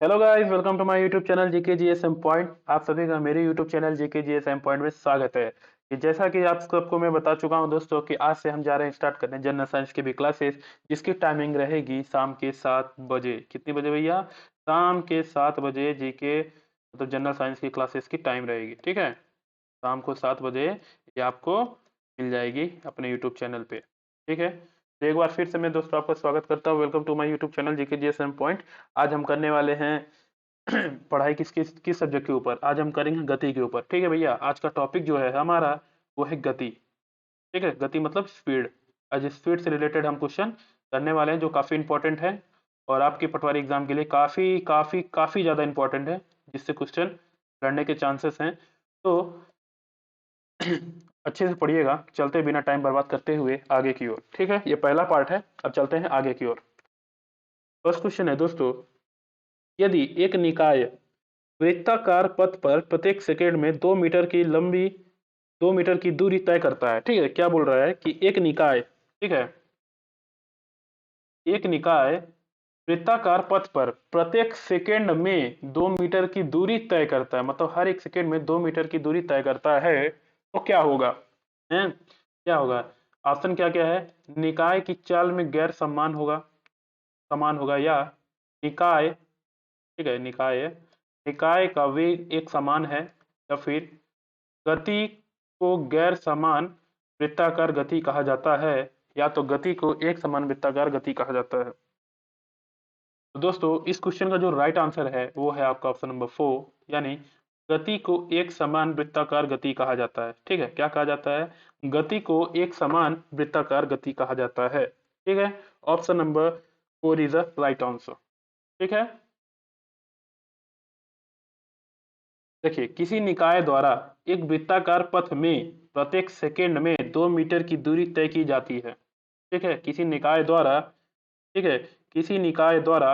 Hello guys, welcome to my YouTube channel GK GSM point. आप सभी का मेरे YouTube channel GK GSM point में स्वागत है। कि जैसा कि आप सबको मैं बता चुका हूं दोस्तों कि आज से हम जा रहे हैं स्टार्ट करने जनरल साइंस की भी क्लासेस, जिसकी टाइमिंग रहेगी शाम के 7 बजे। कितनी बजे भैया? शाम के 7 बजे जीके मतलब जनरल साइंस की क्लासेस की टाइम रहेगी। ठीक है, शाम को 7 बजे ये आपको मिल जाएगी अपने यूट्यूब चैनल पे। ठीक है, तो एक बार फिर से मैं दोस्तों आपका स्वागत करता हूँ। Welcome to my YouTube channel GK GSM point. आज हम करने वाले हैं पढ़ाई किस सब्जेक्ट के ऊपर? आज हम करेंगे गति के ऊपर। ठीक है भैया, आज का टॉपिक जो है हमारा वो है गति। ठीक है, गति मतलब स्पीड। आज स्पीड से रिलेटेड हम क्वेश्चन करने वाले हैं जो काफी इंपॉर्टेंट है और आपके पटवारी एग्जाम के लिए काफी काफी काफी ज्यादा इंपॉर्टेंट है, जिससे क्वेश्चन लड़ने के चांसेस हैं। तो अच्छे से पढ़िएगा, चलते बिना टाइम बर्बाद करते हुए आगे की ओर। ठीक है, ये पहला पार्ट है, अब चलते हैं आगे की ओर। फर्स्ट क्वेश्चन है दोस्तों, यदि एक निकाय वृत्ताकार पथ पर प्रत्येक सेकंड में 2 मीटर की लंबी 2 मीटर की दूरी तय करता है। ठीक है, क्या बोल रहा है कि एक निकाय, ठीक है, एक निकाय वृत्ताकार पथ पर प्रत्येक सेकंड में 2 मीटर की दूरी तय करता है, मतलब हर एक सेकंड में 2 मीटर की दूरी तय करता है, तो क्या होगा? है क्या होगा? ऑप्शन क्या क्या है? निकाय की चाल में गैर समान होगा, या निकाय, ठीक है, निकाय निकाय का वेग एक समान है, या फिर गति को गैर समान वृत्ताकार गति कहा जाता है, या तो गति को एक समान वृत्ताकार गति कहा जाता है। तो दोस्तों इस क्वेश्चन का जो राइट आंसर है वो है आपका ऑप्शन नंबर 4, यानी गति को एक समान वृत्ताकार गति कहा जाता है। ठीक है, क्या कहा जाता है? गति को एक समान वृत्ताकार गति कहा जाता है। ठीक है, option number 4 is the right answer. ठीक है, देखिए, किसी निकाय द्वारा एक वृत्ताकार पथ में प्रत्येक सेकंड में 2 मीटर की दूरी तय की जाती है। ठीक है, किसी निकाय द्वारा, ठीक है, किसी निकाय द्वारा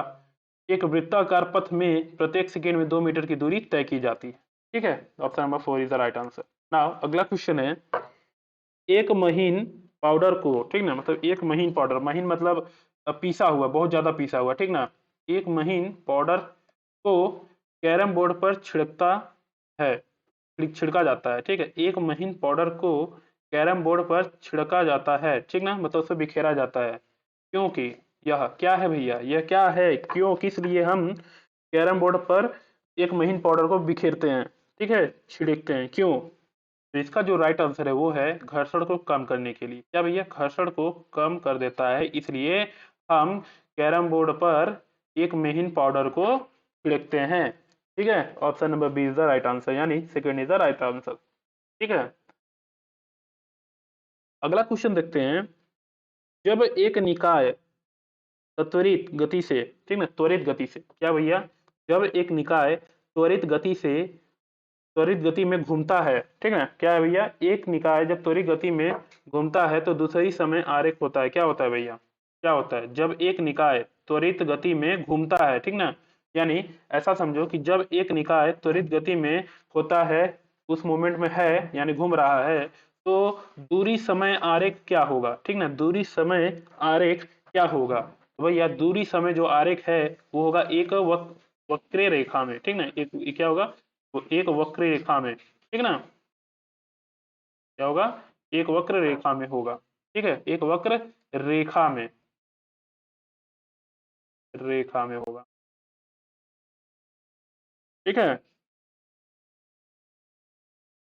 एक वृत्ताकार पथ में प्रत्येक सेकंड में 2 मीटर की दूरी तय की जाती है। ठीक है, option number 4 is the right answer. Now अगला क्वेश्चन है, एक महीन पाउडर को, ठीक ना, मतलब एक महीन पाउडर, महीन मतलब पीसा हुआ, बहुत ज्यादा पीसा हुआ, ठीक ना, एक महीन पाउडर को कैरम बोर्ड पर है छिड़का जाता है। ठीक है, एक महीन पाउडर को कैरम बोर्ड पर छिड़का जाता है, ठीक ना, मतलब उसे बिखेरा जाता है, क्योंकि यह क्या है भैया? यह क्या है, क्यों, किस लिए हम कैरम बोर्ड पर एक महीन पाउडर को बिखेरते हैं, ठीक है, छिड़कते हैं, क्यों? तो इसका जो राइट आंसर है वो है घर्षण को कम करने के लिए। क्या भैया? घर्षण को कम कर देता है, इसलिए हम कैरम बोर्ड पर एक महीन पाउडर को छिड़कते हैं। ठीक है, option number B is the right answer, यानी second is the right answer. ठीक है, अगला क्वेश्चन देखते हैं, जब एक निकाय त्वरित गति से, ठीक है, त्वरित गति से, क्या भैया? जब एक निकाय त्वरित गति से त्वरित गति में घूमता है, ठीक है, क्या है भैया? एक निकाय जब त्वरित गति में घूमता है तो दूसरी समय आरेख होता है। क्या होता है भैया? क्या होता है जब एक निकाय त्वरित गति में घूमता है? ठीक ना, यानी ऐसा समझो कि जब एक निकाय त्वरित गति में होता है, उस मोमेंट में है, यानी घूम रहा है, तो दूरी समय आरेख क्या होगा? ठीक ना, दूरी समय आरेख क्या होगा? तो भैया दूरी समय जो आरेख है वो होगा एक वक्र रेखा में, ठीक ना, एक क्या होगा? वो एक वक्र रेखा में, ठीक ना, क्या होगा? एक वक्र रेखा में होगा। ठीक है, एक वक्र रेखा में, रेखा में होगा। ठीक है,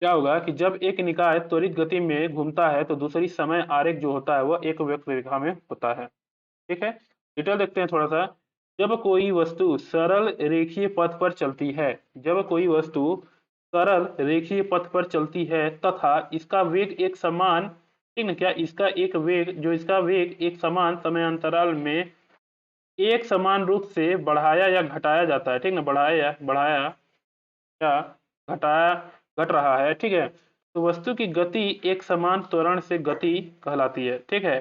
क्या होगा कि जब एक निकाय त्वरित गति में घूमता है तो दूसरी समय आरेख जो होता है वह एक वक्र रेखा में होता है। ठीक है, डिटेल देखते हैं थोड़ा सा। जब कोई वस्तु सरल रेखीय पथ पर चलती है, जब कोई वस्तु सरल रेखीय पथ पर चलती है तथा इसका वेग एक समान, ठीक ना, क्या इसका एक वेग, जो इसका वेग एक समान समय अंतराल में एक समान रूप से बढ़ाया या घटाया जाता है, ठीक ना, बढ़ाया या घटाया घट रहा है, ठीक है, तो वस्तु की गति एक समान त्वरण से गति कहलाती है। ठीक है,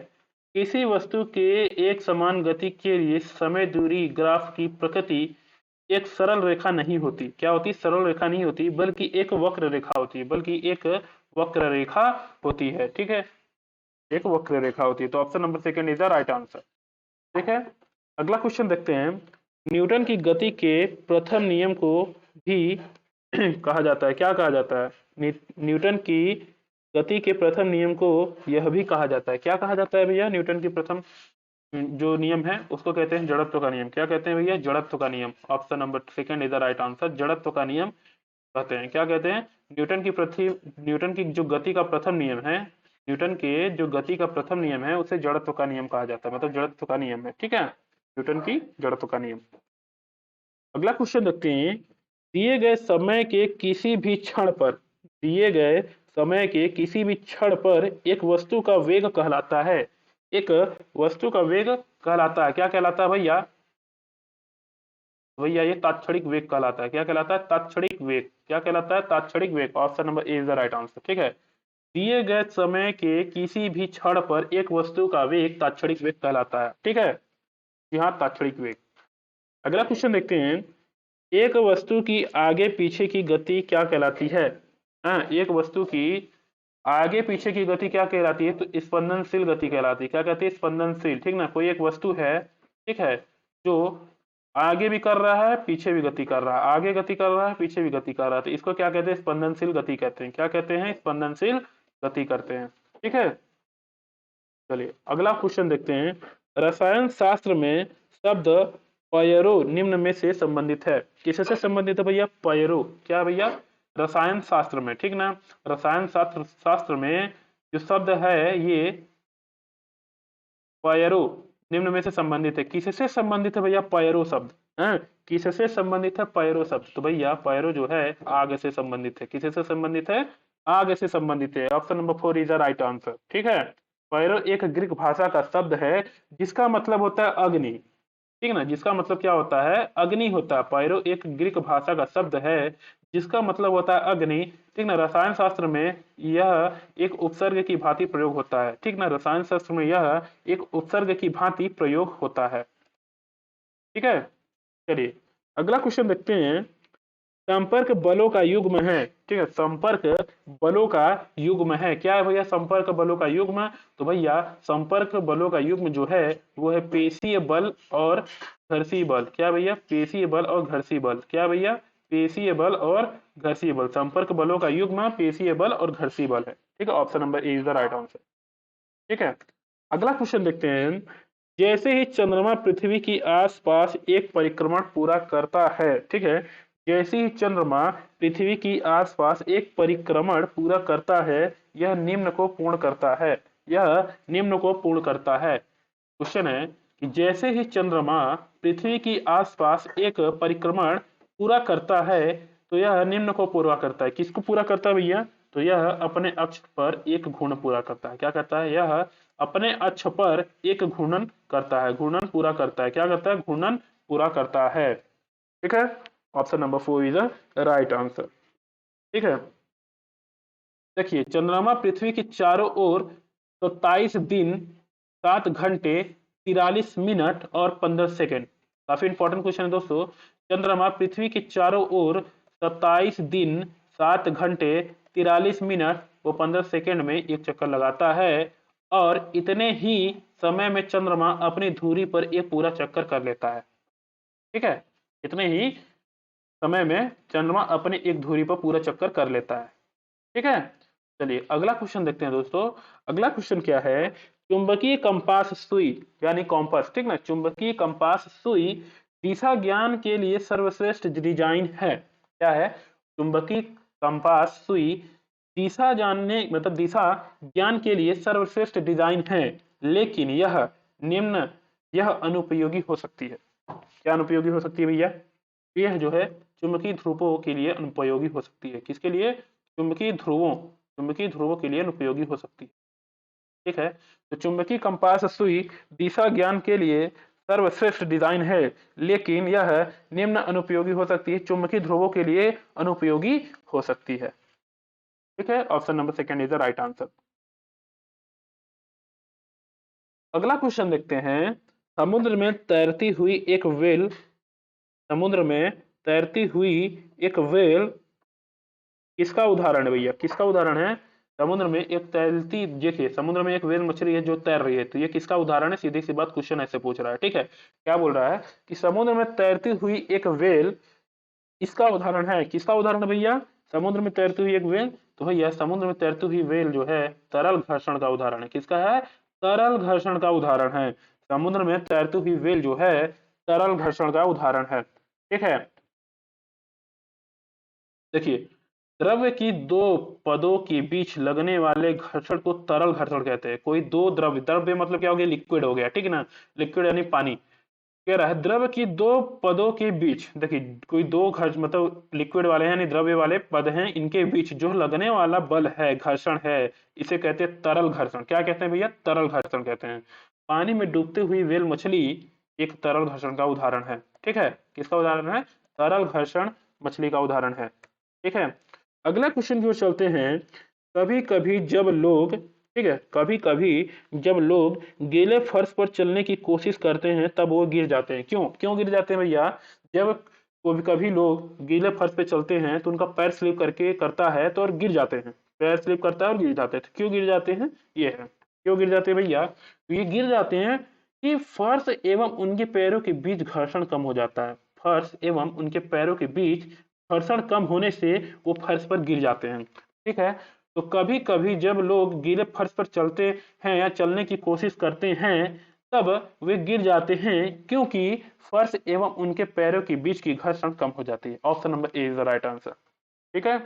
किसी वस्तु के एक समान गति के लिए समय दूरी ग्राफ की प्रकृति एक सरल रेखा नहीं होती। क्या होती? सरल रेखा नहीं होती, बल्कि एक वक्र रेखा होती है, बल्कि एक वक्र रेखा होती है। ठीक है, एक वक्र रेखा होती है, तो option number second is the right answer. ठीक है, अगला क्वेश्चन देखते हैं, न्यूटन की गति के प्रथम नियम को भी कहा जाता है, क्या कहा जाता है? न्यूटन की गति के प्रथम नियम को यह भी कहा जाता है, क्या कहा जाता है भैया? न्यूटन की प्रथम जो नियम है उसको कहते हैं जड़त्व का नियम। क्या कहते हैं भैया? जड़त्व का नियम। Option number second is the right answer. जड़त्व का नियम कहते हैं। क्या कहते हैं? न्यूटन की जो गति का प्रथम नियम है, न्यूटन के जो गति का प्रथम नियम है उसे जड़त्व का नियम कहा जाता है, मतलब जड़त्व का नियम है। ठीक है, न्यूटन की जड़त्व का नियम। अगला क्वेश्चन देखते हैं। दिए गए समय के किसी भी क्षण पर, दिए गए समय के किसी भी क्षण पर एक वस्तु का वेग कहलाता है, एक वस्तु का वेग कहलाता है। क्या कहलाता है भैया? भैया ये तात्क्षणिक वेग कहलाता है। क्या कहलाता है? तात्क्षणिक वेग। क्या कहलाता है? तात्क्षणिक वेग। Option number A is the right answer. ठीक है, दिए गए समय के किसी भी क्षण पर एक वस्तु का वेग तात्क्षणिक वेग कहलाता है। ठीक है, यहाँ तात्क्षणिक वेग। अगला क्वेश्चन देखते हैं। एक वस्तु की आगे पीछे की गति क्या कहलाती है? हाँ, एक वस्तु की आगे पीछे की गति क्या कहलाती है? तो स्पंदनशील गति कहलाती है। क्या कहती है? स्पंदनशील। ठीक ना, कोई एक वस्तु है, ठीक है, जो आगे भी कर रहा है पीछे भी गति कर रहा है, आगे गति कर रहा है पीछे भी गति कर रहा है, तो इसको क्या कहते हैं? स्पंदनशील गति कहते हैं। क्या कहते हैं? स्पंदनशील गति करते हैं। ठीक है, चलिए अगला क्वेश्चन देखते हैं। रसायन शास्त्र में शब्द पयरो निम्न में से संबंधित है, किससे संबंधित है भैया? पयरो। क्या भैया? रसायन शास्त्र में। ठीक ना, रसायन शास्त्र में जो शब्द है ये पयरो निम्न में से संबंधित है। किससे संबंधित है भैया? पयरो शब्द। हैं, किससे संबंधित है पयरो शब्द? तो भैया पयरो जो है आग से संबंधित है। किससे संबंधित है? आग से संबंधित है। Option number 4 is the right answer. ठीक है, पैरो एक ग्रीक भाषा का शब्द है जिसका मतलब होता है अग्नि। ठीक ना, जिसका मतलब क्या होता है? अग्नि होता है। पैरो एक ग्रीक भाषा का शब्द है जिसका मतलब होता है अग्नि। ठीक ना, रसायन शास्त्र में यह एक उपसर्ग की भांति प्रयोग होता है। ठीक ना, रसायन शास्त्र में यह एक उपसर्ग की भांति प्रयोग होता है। ठीक है, चलिए अगला क्वेश्चन देखते हैं। संपर्क बलों का युग्म है। ठीक है, संपर्क बलों का युग्म है। क्या है भैया संपर्क बलों का युग्म? तो भैया संपर्क बलों का युग्म जो है वो है पेशीय बल और घर्षीय बल। क्या भैया? पेशीय बल और घर्षीय बल। क्या भैया? पेशीय बल और घर्षीय बल। संपर्क बलों का युग्म पेशीय बल और घर्षीय बल है। ठीक है, option number A is the right answer. ठीक है, अगला क्वेश्चन देखते हैं। जैसे ही चंद्रमा पृथ्वी की आसपास एक परिक्रमण पूरा करता है, ठीक है, जैसे ही चंद्रमा पृथ्वी की आसपास एक परिक्रमण पूरा करता है, यह निम्न को पूर्ण करता है। यह निम्न को पूर्ण करता है। क्वेश्चन है कि जैसे ही चंद्रमा पृथ्वी की आसपास एक परिक्रमण पूरा करता है तो यह निम्न को पूरा करता है। किसको पूरा करता है भैया? तो यह अपने अक्ष पर एक घूर्णन पूरा करता है। क्या करता है? यह अपने अक्ष पर एक घूर्णन करता है, घूर्णन पूरा करता है। क्या करता है? घूर्णन पूरा करता है। ठीक है, option number 4 is the right answer. ठीक है, देखिए चंद्रमा पृथ्वी के चारों ओर 27 दिन 7 घंटे 43 मिनट और 15 सेकेंड। काफी इंपॉर्टेंट क्वेश्चन है दोस्तों। चंद्रमा पृथ्वी के चारों ओर 27 दिन 7 घंटे 43 मिनट व 15 सेकेंड में एक चक्कर लगाता है और इतने ही समय में चंद्रमा अपनी धुरी पर एक पूरा चक्कर कर लेता है। ठीक है, इतने ही समय में चंद्रमा अपनी एक धुरी पर पूरा चक्कर कर लेता है। ठीक है, चलिए अगला क्वेश्चन देखते हैं दोस्तों। अगला क्वेश्चन क्या है? चुंबकीय कंपास सुई यानी कॉम्पास, ठीक ना, चुंबकीय कंपास सुई दिशा ज्ञान के लिए सर्वश्रेष्ठ डिजाइन है। क्या है? चुंबकीय कंपास सुई दिशा जानने मतलब दिशा ज्ञान के लिए सर्वश्रेष्ठ डिजाइन है, लेकिन यह अनुपयोगी हो सकती है। क्या अनुपयोगी हो सकती है भैया? यह जो है चुंबकीय ध्रुवों के लिए अनुपयोगी हो सकती है। किसके लिए? चुंबकीय ध्रुवों के लिए अनुपयोगी हो सकती है। ठीक है, तो चुंबकीय कंपास सुई दिशा ज्ञान के लिए सर्वश्रेष्ठ डिजाइन है, लेकिन यह निम्न अनुपयोगी हो सकती है। चुंबकीय ध्रुवों के लिए अनुपयोगी हो सकती है। ठीक है, option number second is the right answer. अगला क्वेश्चन देखते हैं। समुद्र में तैरती हुई एक व्हेल, समुद्र में तैरती हुई एक व्हेल किसका उदाहरण है भैया? किसका उदाहरण है? समुद्र में एक तैरती, देखिए समुद्र में एक व्हेल मछली है जो तैर रही है, तो ये किसका उदाहरण है? सीधी सी बात, क्वेश्चन ऐसे पूछ रहा है, ठीक है। क्या बोल रहा है कि समुद्र में तैरती हुई एक व्हेल इसका उदाहरण है। किसका उदाहरण है भैया? समुद्र में तैरती हुई एक व्हेल। तो भैया समुद्र में तैरती हुई व्हेल जो है तरल घर्षण का उदाहरण है। किसका है? तरल घर्षण का उदाहरण है। समुद्र में तैरती हुई व्हेल जो है तरल घर्षण का उदाहरण है, ठीक है। देखिए, द्रव्य की दो पदों के बीच लगने वाले घर्षण को तरल घर्षण कहते हैं। कोई दो द्रव्य, द्रव्य मतलब क्या हो गया? लिक्विड हो गया, ठीक है ना, लिक्विड यानी पानी। कह रहा है द्रव्य की दो पदों के बीच, देखिए कोई दो घर्ष मतलब लिक्विड वाले हैं यानी द्रव्य वाले पद हैं, इनके बीच जो लगने वाला बल है, घर्षण है, इसे कहते हैं तरल घर्षण। क्या कहते हैं भैया? तरल घर्षण कहते हैं। पानी में डूबती हुई व्हेल मछली एक तरल घर्षण का उदाहरण है, ठीक है। किसका उदाहरण है? तरल घर्षण मछली का उदाहरण है, ठीक है। अगला क्वेश्चन की ओर चलते हैं। कभी कभी जब लोग, ठीक है, कभी कभी जब लोग गीले फर्श पर चलने की कोशिश करते हैं तब वो गिर जाते हैं। क्यों क्यों गिर जाते हैं भैया? जब कभी कभी लोग गीले फर्श पे चलते हैं तो उनका पैर स्लिप करके करता है तो और गिर जाते हैं, पैर स्लिप करता है और गिर जाते हैं। तो क्यों गिर जाते हैं? ये है क्यों गिर जाते हैं भैया। तो ये गिर जाते हैं कि फर्श एवं उनके पैरों के बीच घर्षण कम हो जाता है। फर्श एवं उनके पैरों के बीच घर्षण कम होने से वो फर्श पर गिर जाते हैं, ठीक है। तो कभी कभी जब लोग गीले फर्श पर चलते हैं या चलने की कोशिश करते हैं तब वे गिर जाते हैं क्योंकि फर्श एवं उनके पैरों के बीच की घर्षण कम हो जाती है। Option number A is the right answer, ठीक है।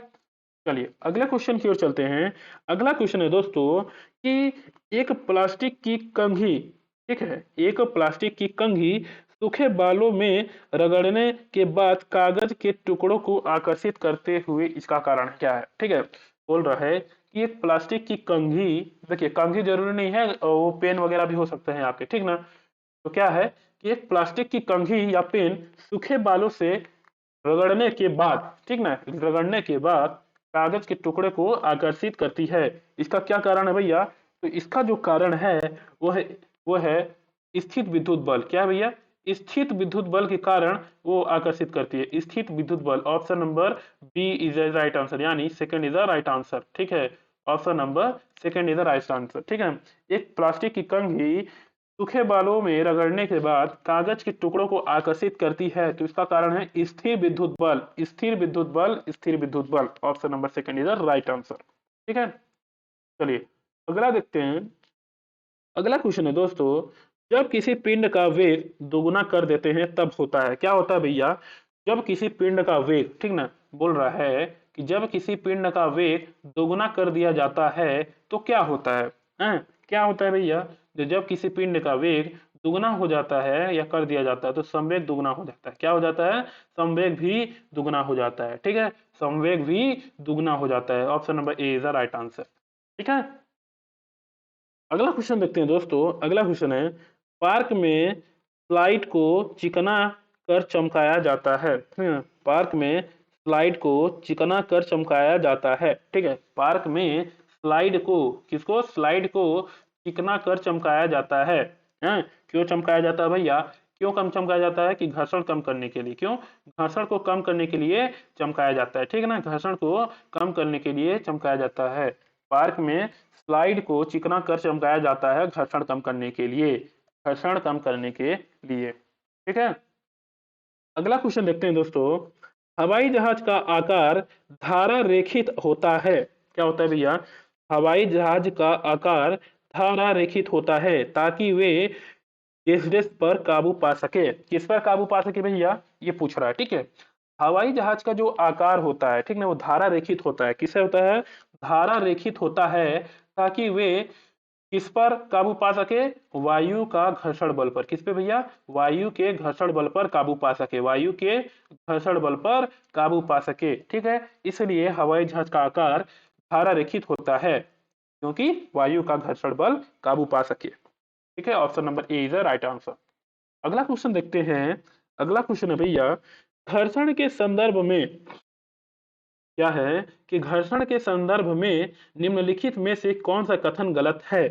चलिए अगले क्वेश्चन की ओर चलते हैं। अगला क्वेश्चन है दोस्तों कि एक प्लास्टिक की कंघी, ठीक है, एक प्लास्टिक की कंघी सूखे बालों में रगड़ने के बाद कागज के टुकड़ों को आकर्षित करते हुए इसका कारण क्या है? ठीक है, बोल रहा है कि एक प्लास्टिक की कंघी, देखिए कंघी जरूरी नहीं है, वो पेन वगैरह भी हो सकते हैं आपके, ठीक ना। तो क्या है कि एक प्लास्टिक की कंघी या पेन सूखे बालों से रगड़ने के बाद, ठीक ना, रगड़ने के बाद कागज के टुकड़े को आकर्षित करती है। इसका क्या कारण है भैया? तो इसका जो कारण है वो है स्थित विद्युत बल। क्या है भैया? स्थित विद्युत बल के कारण वो आकर्षित करती है। स्थित विद्युत बल, option number B is the right answer, यानी second is the right answer, ठीक है। Option number second is the right answer, ठीक है। एक प्लास्टिक की कंघी सूखे बालों में रगड़ने के बाद कागज के टुकड़ों को आकर्षित करती है, तो इसका कारण है स्थिर विद्युत बल। स्थिर विद्युत बल, स्थिर विद्युत बल, option number second is the right answer, ठीक है। चलिए अगला देखते हैं। अगला क्वेश्चन है दोस्तों, जब किसी पिंड का वेग दोगुना कर देते हैं तब होता है। क्या होता है भैया? जब किसी पिंड का वेग, ठीक ना, बोल रहा है कि जब किसी पिंड का वेग दोगुना कर दिया जाता है तो क्या होता है? क्या होता है भैया? जब किसी पिंड का वेग दुगना हो जाता है या कर दिया जाता है तो संवेग दुगना हो जाता है। क्या हो जाता है? संवेग भी दुगना हो जाता है, ठीक है। संवेग भी दुगना हो जाता है। Option number A is the right answer, ठीक है। अगला क्वेश्चन देखते हैं दोस्तों। अगला क्वेश्चन है, पार्क में स्लाइड को चिकना कर चमकाया जाता है। पार्क में स्लाइड को चिकना कर चमकाया जाता है, ठीक है। पार्क में स्लाइड को, किसको? स्लाइड को चिकना कर चमकाया जाता है। क्यों चमकाया जाता है भैया? क्यों कम चमकाया जाता है? कि घर्षण कम करने के लिए। क्यों? घर्षण को कम करने के लिए चमकाया जाता है, ठीक है ना। घर्षण को कम करने के लिए चमकाया जाता है। पार्क में स्लाइड को चिकना कर चमकाया जाता है घर्षण कम करने के लिए, घर्षण कम करने के लिए, ठीक है। अगला क्वेश्चन देखते हैं दोस्तों। हवाई जहाज का आकार धारा रेखित होता है। क्या होता है भैया? हवाई जहाज का आकार धारा रेखित होता है ताकि वे देश पर काबू पा सके। किस पर काबू पा सके भैया? ये पूछ रहा है, ठीक है। हवाई जहाज का जो आकार होता है, ठीक ना, वो धारा रेखित होता है। किससे होता है? धारा रेखित होता है ताकि वे किस पर काबू पा सके? वायु का घर्षण बल पर। किस पे भैया? वायु के घर्षण बल पर काबू पा सके। वायु के घर्षण बल पर काबू पा सके, ठीक है। इसलिए हवाई जहाज का आकार धारा रेखित होता है क्योंकि वायु का घर्षण बल काबू पा सके, ठीक है। Option number A is the right answer. अगला क्वेश्चन देखते हैं। अगला क्वेश्चन है भैया, घर्षण के संदर्भ में क्या है कि घर्षण के संदर्भ में निम्नलिखित में से कौन सा कथन गलत है?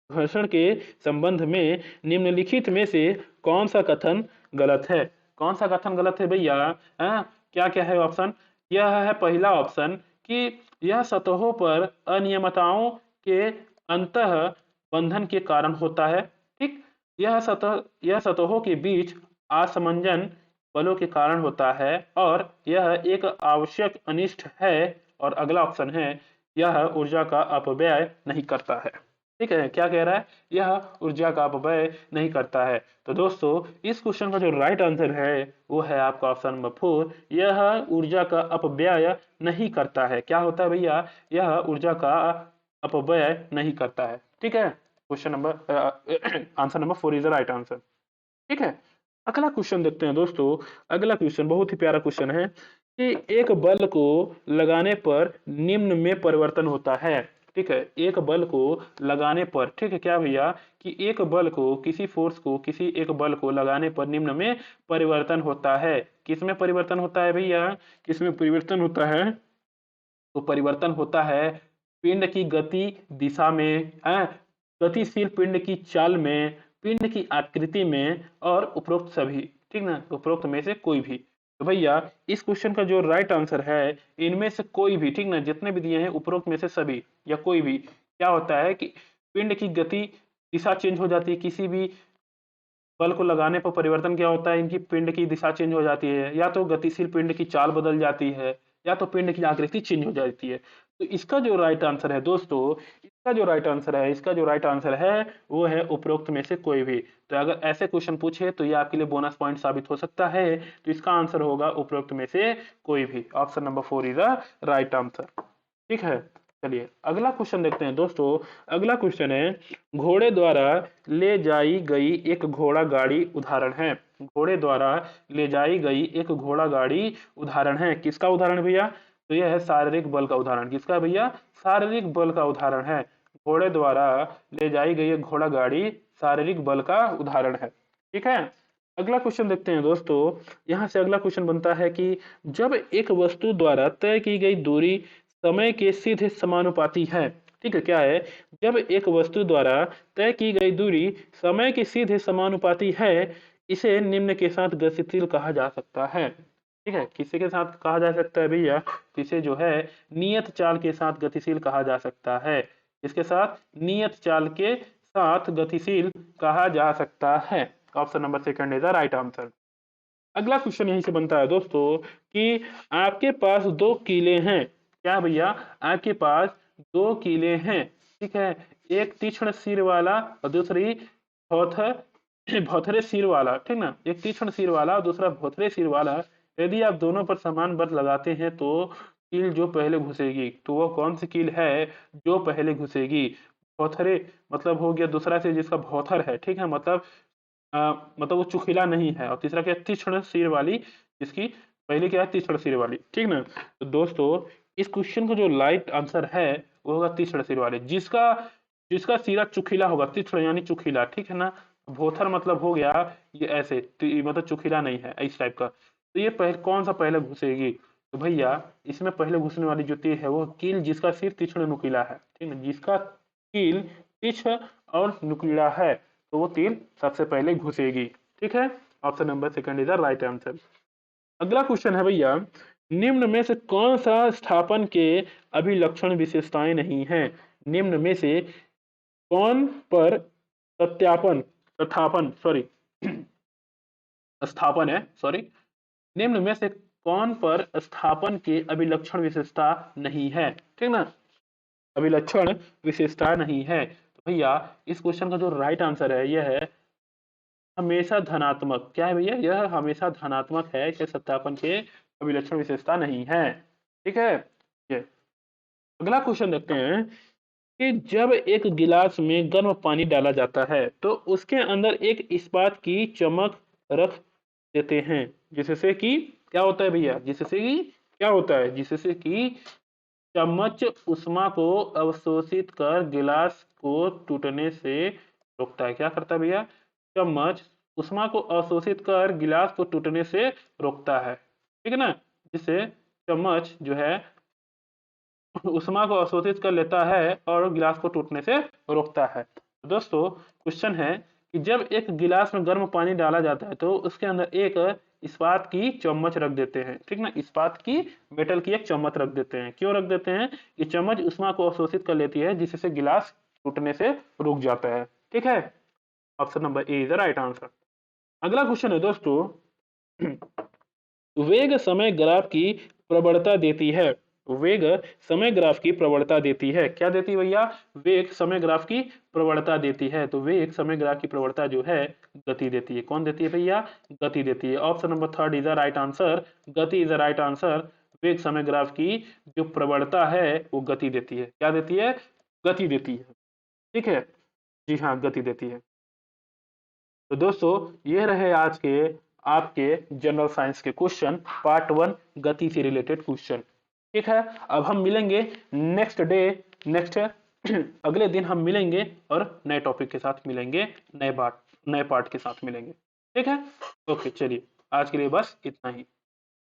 घर्षण के संबंध में निम्नलिखित में से कौन सा कथन गलत है? कौन सा कथन गलत है भैया? क्या क्या है ऑप्शन? यह है पहला ऑप्शन कि यह सतहों पर अनियमितताओं के अंतः बंधन के कारण होता है। ठीक, यह सतहों के बीच असमंजन बलों के कारण होता है और यह एक आवश्यक अनिष्ट है। और अगला ऑप्शन है, यह ऊर्जा का अपव्यय नहीं करता है। ठीक है, क्या कह रहा है, यह ऊर्जा का अपव्यय नहीं करता है। तो दोस्तों इस क्वेश्चन का जो राइट आंसर है वो है आपका ऑप्शन नंबर 4, यह ऊर्जा का अपव्यय नहीं करता है। क्या होता है भैया, यह ऊर्जा का अपव्यय नहीं करता है। ठीक है, question number answer number 4 is the right answer. ठीक है, अगला क्वेश्चन देखते हैं दोस्तों। अगला क्वेश्चन बहुत ही प्यारा क्वेश्चन है कि एक बल को लगाने पर निम्न में परिवर्तन होता है। ठीक है, एक बल को लगाने पर, ठीक है क्या भैया, कि एक बल को, किसी फोर्स को, किसी एक बल को लगाने पर निम्न में परिवर्तन होता है। किसमें परिवर्तन होता है भैया, किसमें परिवर्तन होता है, तो परिवर्तन होता है पिंड की गति दिशा में, गतिशील पिंड की चाल में, पिंड की आकृति में और उपरोक्त सभी। ठीक ना, उपरोक्त में से कोई भी। तो भैया इस क्वेश्चन का जो राइट आंसर है, इनमें से कोई भी, ठीक ना, जितने भी दिए हैं उपरोक्त में से सभी या कोई भी। क्या होता है कि पिंड की गति दिशा चेंज हो जाती है, किसी भी बल को लगाने पर परिवर्तन क्या होता है, इनकी पिंड की दिशा चेंज हो जाती है, या तो गतिशील पिंड की चाल बदल जाती है, या तो पिंड की आकृति चेंज हो जाती है। तो इसका जो राइट आंसर है दोस्तों, इसका जो राइट आंसर है वो है उपरोक्त में से कोई भी। तो अगर ऐसे क्वेश्चन पूछे तो ये आपके लिए बोनस पॉइंट साबित हो सकता है। तो इसका आंसर होगा उपरोक्त में से कोई भी। Option number 4 is the right answer. ठीक है, चलिए अगला क्वेश्चन देखते हैं दोस्तों। अगला क्वेश्चन है, घोड़े द्वारा ले जाई गई एक घोड़ा गाड़ी उदाहरण है। घोड़े द्वारा ले जाई गई एक घोड़ा गाड़ी उदाहरण है। किसका उदाहरण भैया, तो यह है शारीरिक बल का उदाहरण। किसका भैया, शारीरिक बल का उदाहरण है। घोड़े द्वारा ले जाई गई एक घोड़ा गाड़ी शारीरिक बल का उदाहरण है। ठीक है, अगला क्वेश्चन देखते हैं दोस्तों। यहाँ से अगला क्वेश्चन बनता है कि जब एक वस्तु द्वारा तय की गई दूरी समय के सीधे समानुपाती है। ठीक है, क्या है, जब एक वस्तु द्वारा तय की गई दूरी समय के सीधे समानुपाती है, इसे निम्न के साथ गतिशील कहा जा सकता है। ठीक है, किसी के साथ कहा जा सकता है भैया, इसे जो है नियत चाल के साथ गतिशील कहा जा सकता है। इसके साथ नियत चाल के साथ गतिशील कहा जा सकता है। Option number second is the right answer. अगला क्वेश्चन यहीं से बनता है दोस्तों कि आपके पास दो कीले हैं। क्या भैया, आपके पास दो कीले हैं। ठीक है, एक तीक्ष्ण सिर वाला और दूसरी भौथरे सिर वाला। ठीक ना, एक तीक्ष्ण सिर वाला और दूसरा भौथरे सिर वाला। यदि आप दोनों पर समान बल लगाते हैं तो कील जो पहले घुसेगी, तो वो कौन सी कील है जो पहले घुसेगी। भौथरे मतलब हो गया दूसरा से जिसका भौथर है। ठीक है, मतलब वो चुखिला नहीं है। और तीसरा क्या, तीक्ष्ण सिर वाली, जिसकी पहले क्या है, तीक्ष्ण सिर वाली। ठीक ना, तो दोस्तों इस क्वेश्चन का जो राइट आंसर है वो होगा तीक्ष्ण सिर वाले, जिसका जिसका सिरा चुखिला होगा, तीक्ष्ण यानी चुखिला। ठीक है ना, भोथर मतलब हो गया ये ऐसे, तो ये मतलब चुखिला नहीं है, इस टाइप का। तो ये कौन सा पहले घुसेगी, तो भैया इसमें पहले घुसने वाली जो तीर है वो कील जिसका सिर तीक्ष्ण नुकीला है। ठीक है, जिसका कील तीक्ष्ण और नुकीला है तो वो तीर सबसे पहले घुसेगी। ठीक है, option number second is the right answer. अगला क्वेश्चन है भैया, निम्न में से कौन सा स्थापन के अभिलक्षण विशेषताएं नहीं है। निम्न में से कौन पर सत्यापन स्थापन सॉरी स्थापन है सॉरी निम्न में से कौन पर स्थापन के अभिलक्षण विशेषता नहीं है। ठीक ना, अभिलक्षण विशेषता नहीं है। तो भैया इस क्वेश्चन का जो राइट आंसर है यह है हमेशा धनात्मक। क्या है भैया, यह हमेशा धनात्मक है कि सत्यापन के अभिलक्षण विशेषता नहीं है। ठीक है, ये अगला क्वेश्चन देखते हैं कि जब एक गिलास में गर्म पानी डाला जाता है तो उसके अंदर एक इस्पात की चमक रख देते हैं, जिससे कि क्या होता है भैया, जिससे कि क्या होता है, जिससे कि चम्मच उष्मा को अवशोषित कर गिलास को टूटने से रोकता है। क्या करता है भैया, चम्मच उष्मा को अवशोषित कर गिलास को टूटने से रोकता है। ठीक है ना, जिससे चम्मच जो है उष्मा को अवशोषित कर लेता है और गिलास को टूटने से रोकता है। तो दोस्तों क्वेश्चन है कि जब एक गिलास में गर्म पानी डाला जाता है तो उसके अंदर एक इस्पात की चम्मच रख देते हैं, ठीक ना, इस्पात की मेटल की एक चम्मच रख देते हैं। क्यों रख देते हैं? ये चम्मच उष्मा को अवशोषित कर लेती है, जिससे गिलास टूटने से रुक जाता है। ठीक है, option number A is the right answer. अगला क्वेश्चन है दोस्तों, वेग समय ग्राफ की प्रवणता देती है। वेग समय ग्राफ की प्रवणता देती है। क्या देती है भैया? वेग समय ग्राफ की प्रवणता देती है। तो वेग समय ग्राफ की प्रवणता जो है गति देती है। कौन देती है भैया? गति देती है। Option number third is the right answer. गति इज द राइट आंसर। वेग समय ग्राफ की जो प्रवणता है वो गति देती है। क्या देती है? गति देती है। ठीक है, जी हाँ, गति देती है। तो दोस्तों ये रहे आज के आपके जनरल साइंस के क्वेश्चन, पार्ट 1 गति से रिलेटेड क्वेश्चन। ठीक है, अब हम मिलेंगे नेक्स्ट अगले दिन हम मिलेंगे और नए टॉपिक के साथ मिलेंगे, नए पार्ट के साथ मिलेंगे। ठीक है, ओके, चलिए आज के लिए बस इतना ही।